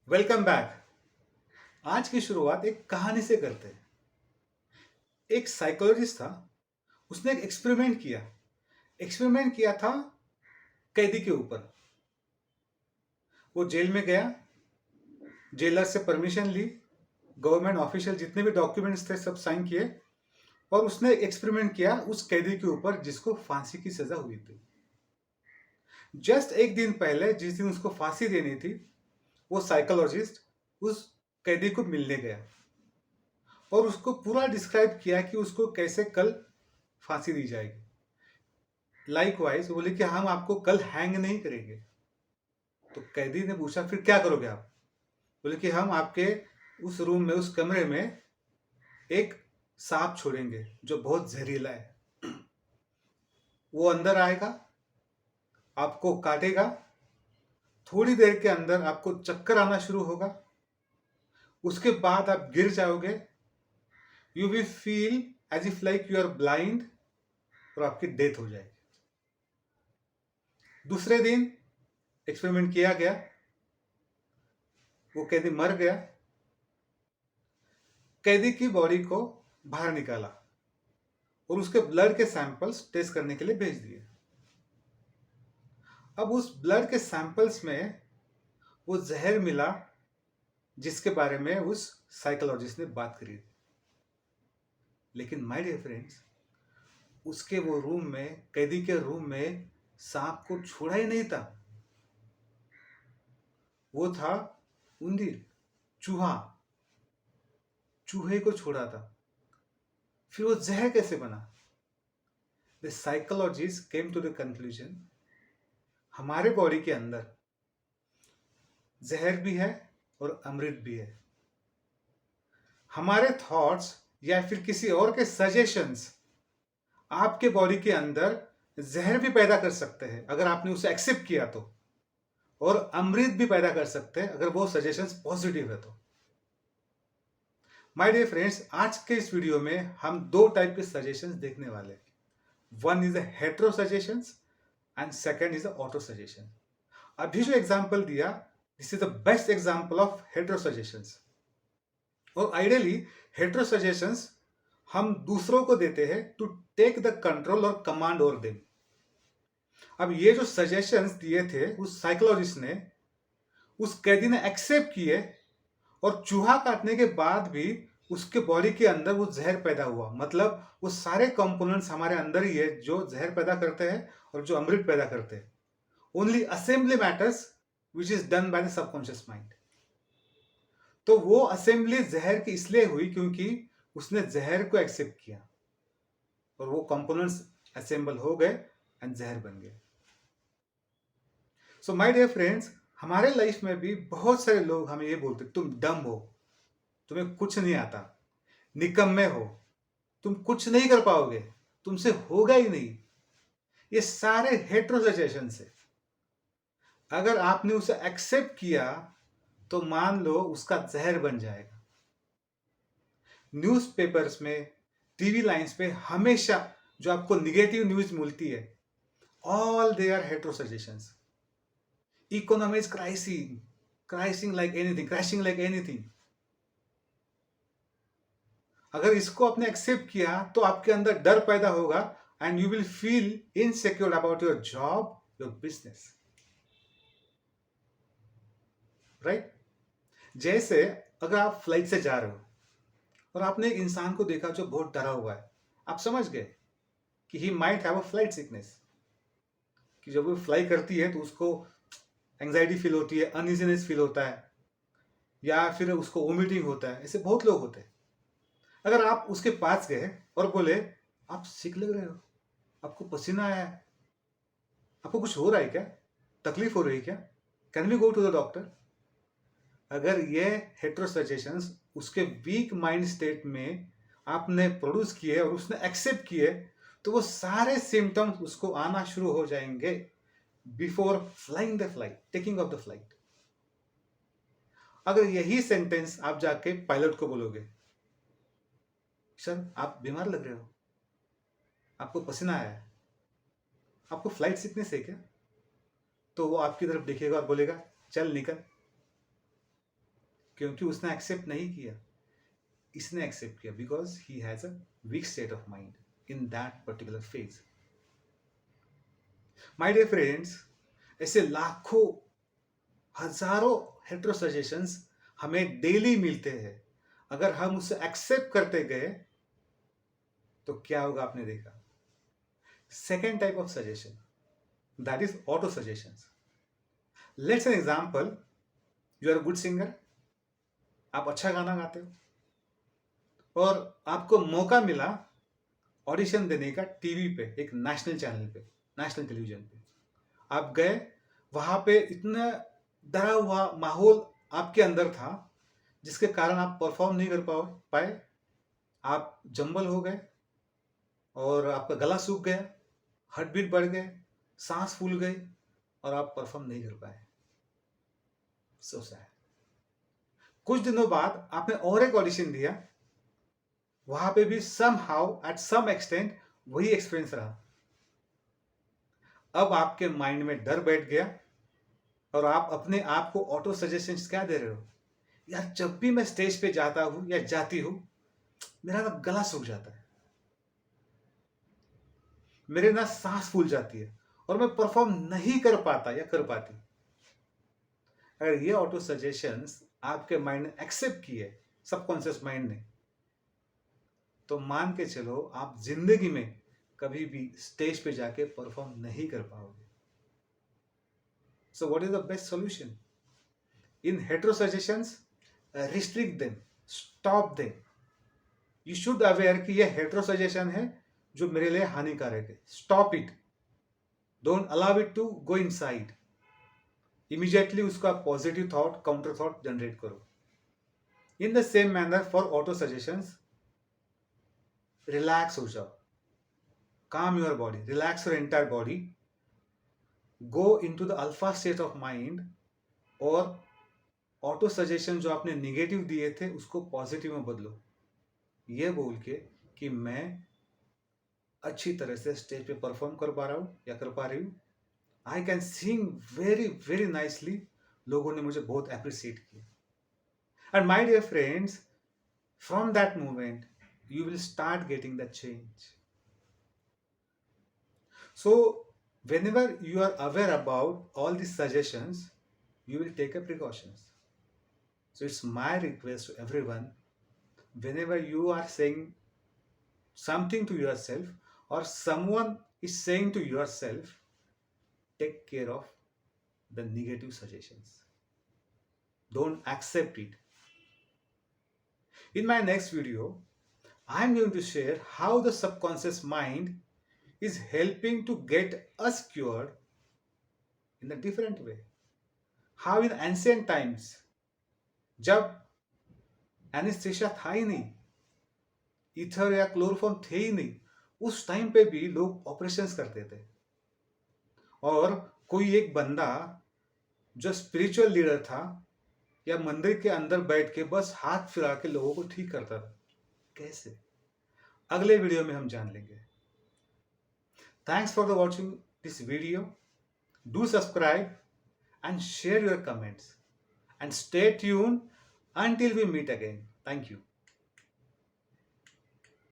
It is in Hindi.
Welcome back. आज की शुरुआत एक कहानी से करते हैं। एक साइकोलॉजिस्ट था। उसने एक एक्सपेरिमेंट किया था कैदी के ऊपर। वो जेल में गया, जेलर से परमिशन ली, गवर्नमेंट ऑफिशियल जितने भी डॉक्यूमेंट्स थे सब साइन किए और उसने एक्सपेरिमेंट किया उस कैदी के ऊपर जिसको फांसी की सजा हुई थी। जस्ट एक दिन पहले जिस दिन उसको फांसी देनी थी, वो साइकोलॉजिस्ट उस कैदी को मिलने गया और उसको पूरा डिस्क्राइब किया कि उसको कैसे कल फांसी दी जाएगी। लाइकवाइज बोले कि हम आपको कल हैंग नहीं करेंगे। तो कैदी ने पूछा फिर क्या करोगे आप? बोले कि हम आपके उस रूम में, उस कमरे में एक सांप छोड़ेंगे जो बहुत जहरीला है। वो अंदर आएगा, आपको काटेगा, थोड़ी देर के अंदर आपको चक्कर आना शुरू होगा, उसके बाद आप गिर जाओगे। You will feel as if like you are blind और आपकी डेथ हो जाएगी। दूसरे दिन एक्सपेरिमेंट किया गया, वो कैदी मर गया। कैदी की बॉडी को बाहर निकाला और उसके ब्लड के सैंपल्स टेस्ट करने के लिए भेज दिए। अब उस ब्लड के सैंपल्स में वो जहर मिला जिसके बारे में उस साइकोलॉजिस्ट ने बात करी थी। लेकिन माय डियर फ्रेंड्स, उसके वो रूम में, कैदी के रूम में सांप को छोड़ा ही नहीं था। वो था उंदीर, चूहा, चूहे को छोड़ा था। फिर वो जहर कैसे बना? The psychologist came to the conclusion, हमारे बॉडी के अंदर जहर भी है और अमृत भी है। हमारे थॉट्स या फिर किसी और के सजेशंस आपके बॉडी के अंदर जहर भी पैदा कर सकते हैं अगर आपने उसे एक्सेप्ट किया तो, और अमृत भी पैदा कर सकते हैं अगर वो सजेशंस पॉजिटिव है तो। माय डियर फ्रेंड्स, आज के इस वीडियो में हम दो टाइप के सजेशंस देखने वाले हैं। One is a hetero suggestions and second is a auto suggestion. अभी जो एग्जांपल दिया, this is the best example of hetero suggestions. और आइडियली हेटेरो सजेशंस हम दूसरों को देते हैं टू टेक द कंट्रोल और कमांड ओवर देम। अब ये जो सजेशंस दिए थे उस साइकोलॉजिस्ट ने, उस कैदी ने एक्सेप्ट किए और चूहा काटने के बाद भी उसके बॉडी के अंदर वो जहर पैदा हुआ। मतलब वो सारे कंपोनेंट्स हमारे अंदर ही है जो जहर पैदा करते हैं और जो अमृत पैदा करते हैं। Only assembly matters which is done by the subconscious mind. तो वो असेंबली जहर की इसलिए हुई क्योंकि उसने जहर को एक्सेप्ट किया और वो कंपोनेंट्स असेंबल हो गए एंड जहर बन गए। सो माय डियर फ्रेंड्स, हमारे लाइफ में भी बहुत सारे लोग हमें ये बोलते, तुम डम हो, तुम्हें कुछ नहीं आता, निकम्मे हो, तुम कुछ नहीं कर पाओगे, तुमसे होगा ही नहीं। ये सारे हेटेरो सजेशन है। अगर आपने उसे एक्सेप्ट किया तो मान लो उसका जहर बन जाएगा। न्यूज़पेपर्स में, टीवी लाइंस पे हमेशा जो आपको निगेटिव न्यूज मिलती है, all they are hetero suggestions. Economy is crising like anything, crashing like anything. अगर इसको आपने एक्सेप्ट किया तो आपके अंदर डर पैदा होगा and you will feel insecure about your job, your business, right? जैसे अगर आप फ्लाइट से जा रहे हो और आपने एक इंसान को देखा जो बहुत डरा हुआ है, आप समझ गए कि he might have a flight sickness, कि जब वो फ्लाई करती है तो उसको एंजाइटी फील होती है, अनइजीनेस फील होता है, या फिर उसको वोमिटिंग होता है। ऐसे बहुत लोग होते हैं। अगर आप उसके पास गए और बोले आप सिक लग रहे हो, आपको पसीना आया है, आपको कुछ हो रहा है क्या, तकलीफ हो रही है क्या, can we go to the doctor? अगर ये हेटेरो सजेशंस उसके वीक माइंड स्टेट में आपने प्रोड्यूस किए और उसने एक्सेप्ट किए तो वो सारे सिम्टम्स उसको आना शुरू हो जाएंगे before flying the flight, taking of the flight. अगर यही सेंटेंस आप जाके पायलट को बोलोगे, सर आप बीमार लग रहे हो, आपको पसीना आया है, आपको फ्लाइट सिकनेस है क्या, तो वो आपकी तरफ देखेगा और बोलेगा चल निकल। क्योंकि उसने एक्सेप्ट नहीं किया, इसने एक्सेप्ट किया, because he has a weak state of mind in that particular phase. My dear friends, ऐसे लाखों हजारों हेटेरो सजेशंस हमें डेली मिलते हैं. अगर हम उसे एक्सेप्ट करते गए तो क्या होगा आपने देखा. Second type of suggestion, that is auto suggestions. Let's an example, you are a good singer, आप अच्छा गाना गाते हो और आपको मौका मिला ऑडिशन देने का टीवी पे, एक नेशनल चैनल पे, नेशनल टेलीविजन पे. आप गए, वहां पे इतना डरा हुआ माहौल आपके अंदर था जिसके कारण आप परफॉर्म नहीं कर पाए. आप जंबल हो गए और आपका गला सूख गया, हार्ट बीट बढ़ गए, सांस फूल गई और आप परफॉर्म नहीं कर पाए. So sad. कुछ दिनों बाद आपने और एक ऑडिशन दिया, वहां पे भी somehow at some extent वही एक्सपीरियंस रहा. अब आपके माइंड में डर बैठ गया और आप अपने आप को ऑटो सजेशंस क्या दे रहे हो, यार जब भी मैं स्टेज पे जाता हूं या जाती हूं मेरा ना गला सूख जाता है, मेरे ना सांस फूल जाती है और मैं परफॉर्म नहीं कर पाता या कर पाती. अगर ये ऑटो सजेशंस आपके माइंड ने एक्सेप्ट किए, सबकॉन्शियस माइंड ने, तो मान के चलो आप जिंदगी में कभी भी स्टेज पे जाके परफॉर्म नहीं कर पाओगे. So what is the best solution in hetero suggestions? Restrict them, stop them. You should aware कि ये हेटेरो सजेशन है जो मेरे लिए हानिकारक है. Stop it, don't allow it to go inside. Immediately उसका positive thought, counter thought generate करो. In the same manner for auto suggestions, relax हो जाओ, calm your body, relax your entire body, go into the alpha state of mind और ऑटो सजेशन जो आपने निगेटिव दिए थे उसको पॉजिटिव में बदलो, ये बोल के कि मैं अच्छी तरह से स्टेज पे परफॉर्म कर पा रहा हूँ या कर पा रही हूँ. I can sing very very nicely, लोगों ने मुझे बहुत अप्रिशिएट किया. And my dear friends, from that moment you will start getting the change. So whenever you are aware about all these suggestions, you will take a precautions. So it's my request to everyone, whenever you are saying something to yourself or someone is saying to yourself, take care of the negative suggestions. Don't accept it. In my next video, I'm going to share how the subconscious mind is helping to get us cured in a different way. How in ancient times, जब एनेस्थेशिया था ही नहीं, ईथर या क्लोरोफॉर्म थे ही नहीं, उस टाइम पे भी लोग ऑपरेशंस करते थे. और कोई एक बंदा जो स्पिरिचुअल लीडर था या मंदिर के अंदर बैठ के बस हाथ फिरा के लोगों को ठीक करता था. कैसे? अगले वीडियो में हम जान लेंगे. Thanks for watching this video. Do subscribe and share your comments and stay tuned until we meet again. Thank you.